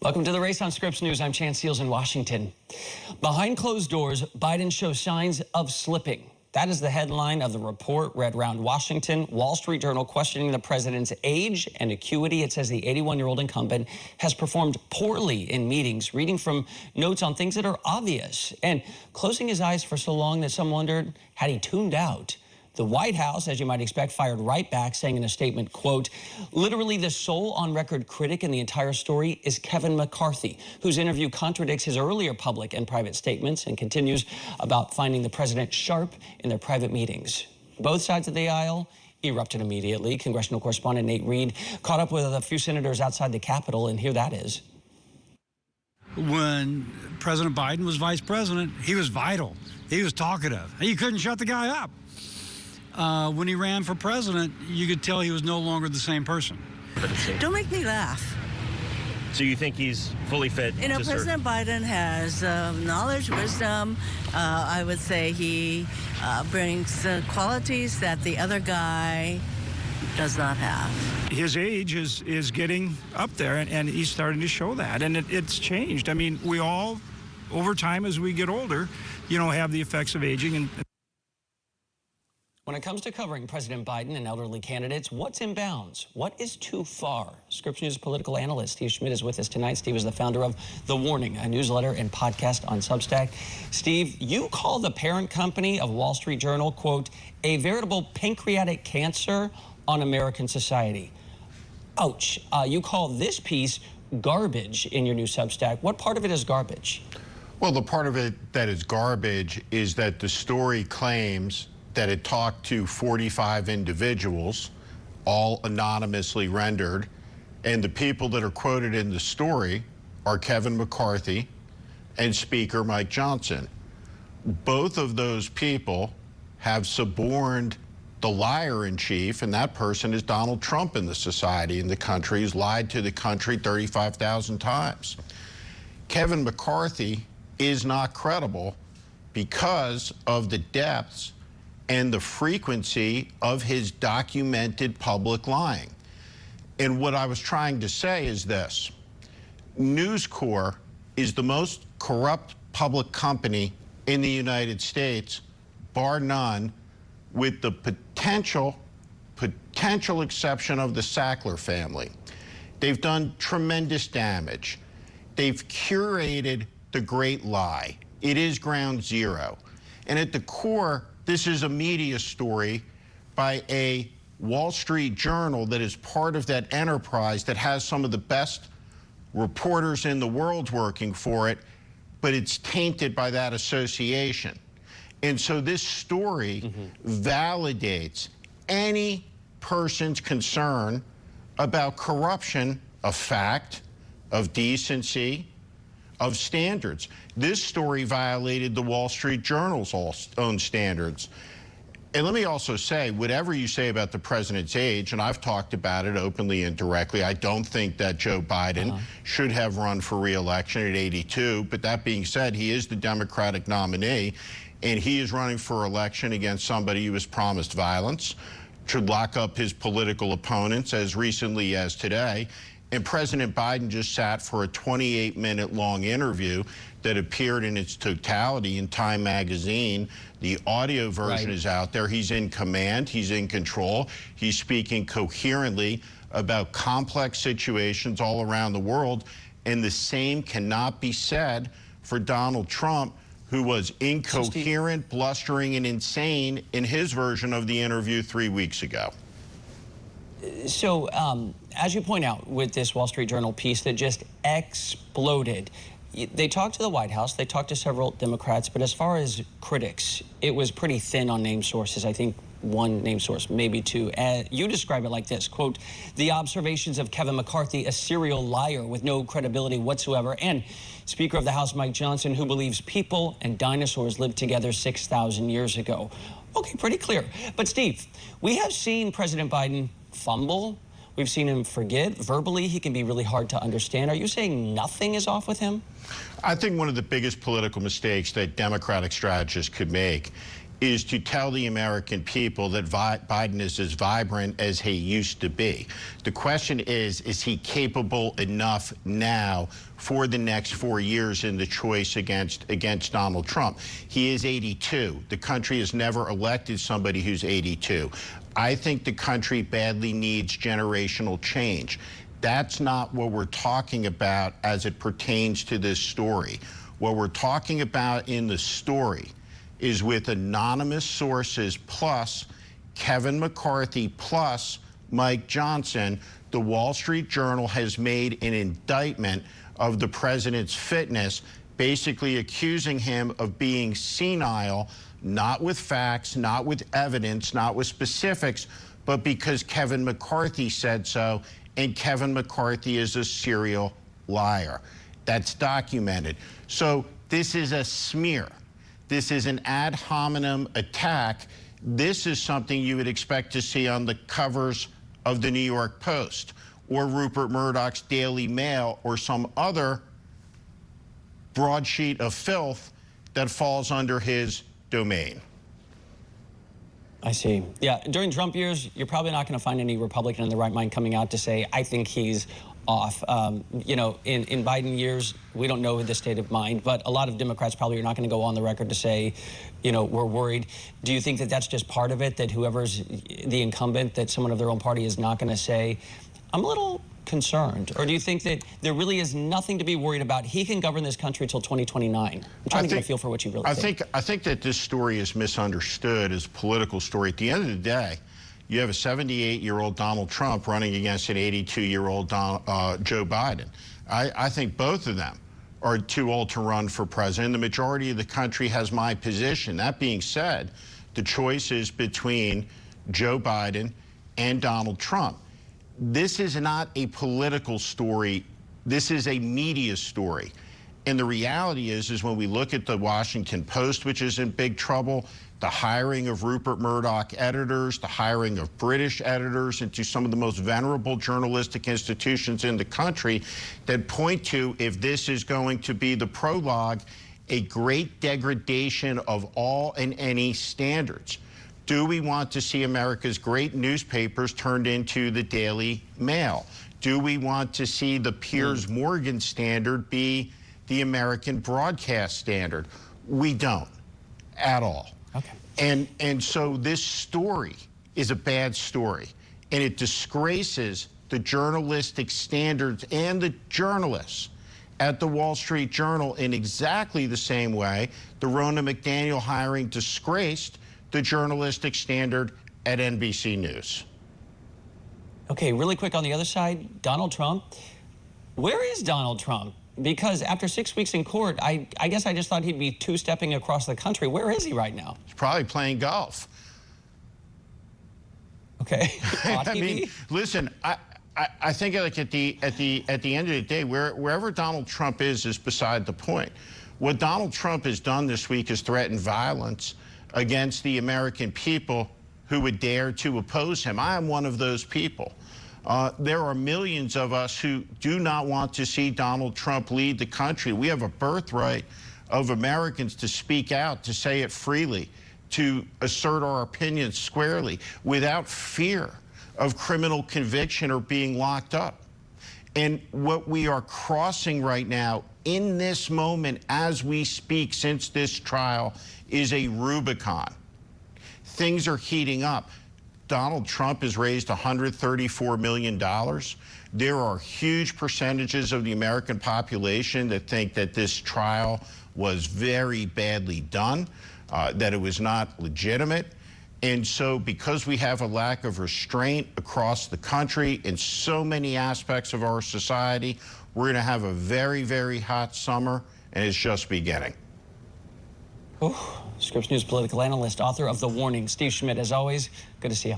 Welcome to the Race on Scripps News. I'm Chance Seals in Washington. Behind closed doors, Biden shows signs of slipping. That is the headline of the report read around Washington. Wall Street Journal questioning the president's age and acuity. It says the 81-year-old incumbent has performed poorly in meetings, reading from notes on things that are obvious and closing his eyes for so long that some wondered, had he tuned out? The White House, as you might expect, fired right back, saying in a statement, quote, literally the sole on-record critic in the entire story is Kevin McCarthy, whose interview contradicts his earlier public and private statements and continues about finding the president sharp in their private meetings. Both sides of the aisle erupted immediately. Congressional correspondent Nate Reed caught up with a few senators outside the Capitol, and here that is. When President Biden was vice president, he was vital. He was talkative. You couldn't shut the guy up. When he ran for president, you could tell he was no longer the same person. Don't make me laugh. So you think he's fully fit? You know, President Biden has knowledge, wisdom. I would say he brings qualities that the other guy does not have. His age is getting up there, and he's starting to show that, and it's changed. I mean, we all, over time as we get older, have the effects of aging. And when it comes to covering President Biden and elderly candidates, what's in bounds? What is too far? Scripps News political analyst Steve Schmidt is with us tonight. Steve is the founder of The Warning, a newsletter and podcast on Substack. Steve, you call the parent company of Wall Street Journal, quote, a veritable pancreatic cancer on American society. Ouch. You call this piece garbage in your new Substack. What part of it is garbage? Well, the part of it that is garbage is that the story claims that it talked to 45 individuals, all anonymously rendered, and the people that are quoted in the story are Kevin McCarthy and Speaker Mike Johnson. Both of those people have suborned the liar-in-chief, and that person is Donald Trump in the society, in the country. He's lied to the country 35,000 times. Kevin McCarthy is not credible because of the depths and the frequency of his documented public lying. And what I was trying to say is this: News Corp is the most corrupt public company in the United States, bar none, with the potential exception of the Sackler family. They've done tremendous damage. They've curated the great lie. It is ground zero. And at the core, this is a media story by a Wall Street Journal that is part of that enterprise that has some of the best reporters in the world working for it, but it's tainted by that association. And so this story validates any person's concern about corruption of fact, of decency, of standards. This story violated the Wall Street Journal's own standards. And let me also say, whatever you say about the president's age, and I've talked about it openly and directly, I don't think that Joe Biden should have run for re-election at 82. But that being said, he is the Democratic nominee, and he is running for election against somebody who has promised violence, should lock up his political opponents as recently as today. And President Biden just sat for a 28-minute long interview that appeared in its totality in Time magazine. The audio version is out there. He's in command. He's in control. He's speaking coherently about complex situations all around the world. And the same cannot be said for Donald Trump, who was incoherent, blustering, and insane in his version of the interview 3 weeks ago. So, as you point out with this Wall Street Journal piece that just exploded, they talked to the White House, they talked to several Democrats, but as far as critics, it was pretty thin on name sources. I think one name source, maybe two. You describe it like this, quote, the observations of Kevin McCarthy, a serial liar with no credibility whatsoever, and Speaker of the House Mike Johnson, who believes people and dinosaurs lived together 6,000 years ago. Okay, pretty clear. But Steve, we have seen President Biden fumble. We've seen him forget. Verbally, he can be really hard to understand. Are you saying nothing is off with him? I think one of the biggest political mistakes that Democratic strategists could make is to tell the American people that Biden is as vibrant as he used to be. The question is he capable enough now for the next 4 years in the choice against Donald Trump? He is 82. The country has never elected somebody who's 82. I think the country badly needs generational change. That's not what we're talking about as it pertains to this story. What we're talking about in the story is with anonymous sources plus Kevin McCarthy plus Mike Johnson, the Wall Street Journal has made an indictment of the president's fitness, basically accusing him of being senile, not with facts, not with evidence, not with specifics, but because Kevin McCarthy said so, and Kevin McCarthy is a serial liar. That's documented. So this is a smear. This is an ad hominem attack. This is something you would expect to see on the covers of the New York Post or Rupert Murdoch's Daily Mail or some other broadsheet of filth that falls under his domain. I see. Yeah, during Trump years, you're probably not going to find any Republican in the right mind coming out to say, I think he's off. You know, in Biden years, we don't know the state of mind, but a lot of Democrats probably are not going to go on the record to say, you know, we're worried. Do you think that that's just part of it, that whoever's the incumbent, that someone of their own party is not going to say, I'm a little concerned? Or do you think that there really is nothing to be worried about? He can govern this country until 2029. I'm trying to get a feel for what you really think. I think that this story is misunderstood as a political story. At the end of the day, you have a 78-year-old Donald Trump running against an 82-year-old Joe Biden. I think both of them are too old to run for president. The majority of the country has my position. That being said, the choice is between Joe Biden and Donald Trump. This is not a political story. This is a media story. And the reality is when we look at the Washington Post, which is in big trouble, the hiring of Rupert Murdoch editors, the hiring of British editors into some of the most venerable journalistic institutions in the country that point to, if this is going to be the prologue, a great degradation of all and any standards. Do we want to see America's great newspapers turned into the Daily Mail? Do we want to see the Piers Morgan standard be the American broadcast standard? We don't at all. Okay. And so this story is a bad story, and it disgraces the journalistic standards and the journalists at the Wall Street Journal in exactly the same way the Ronna McDaniel hiring disgraced the journalistic standard at NBC News. Okay, really quick on the other side, Donald Trump. Where is Donald Trump? Because after 6 weeks in court, I guess I just thought he'd be two-stepping across the country. Where is he right now? He's probably playing golf. Okay. I mean, listen, I think like at the end of the day, wherever Donald Trump is beside the point. What Donald Trump has done this week is threatened violence against the American people who would dare to oppose him. I am one of those people. There are millions of us who do not want to see Donald Trump lead the country. We have a birthright of Americans to speak out, to say it freely, to assert our opinions squarely without fear of criminal conviction or being locked up. And what we are crossing right now in this moment as we speak since this trial is a Rubicon. Things are heating up. Donald Trump has raised $134 million. There are huge percentages of the American population that think that this trial was very badly done, that it was not legitimate. And so because we have a lack of restraint across the country in so many aspects of our society, we're going to have a very, very hot summer, and it's just beginning. Scripps News political analyst, author of The Warning, Steve Schmidt. As always, good to see you.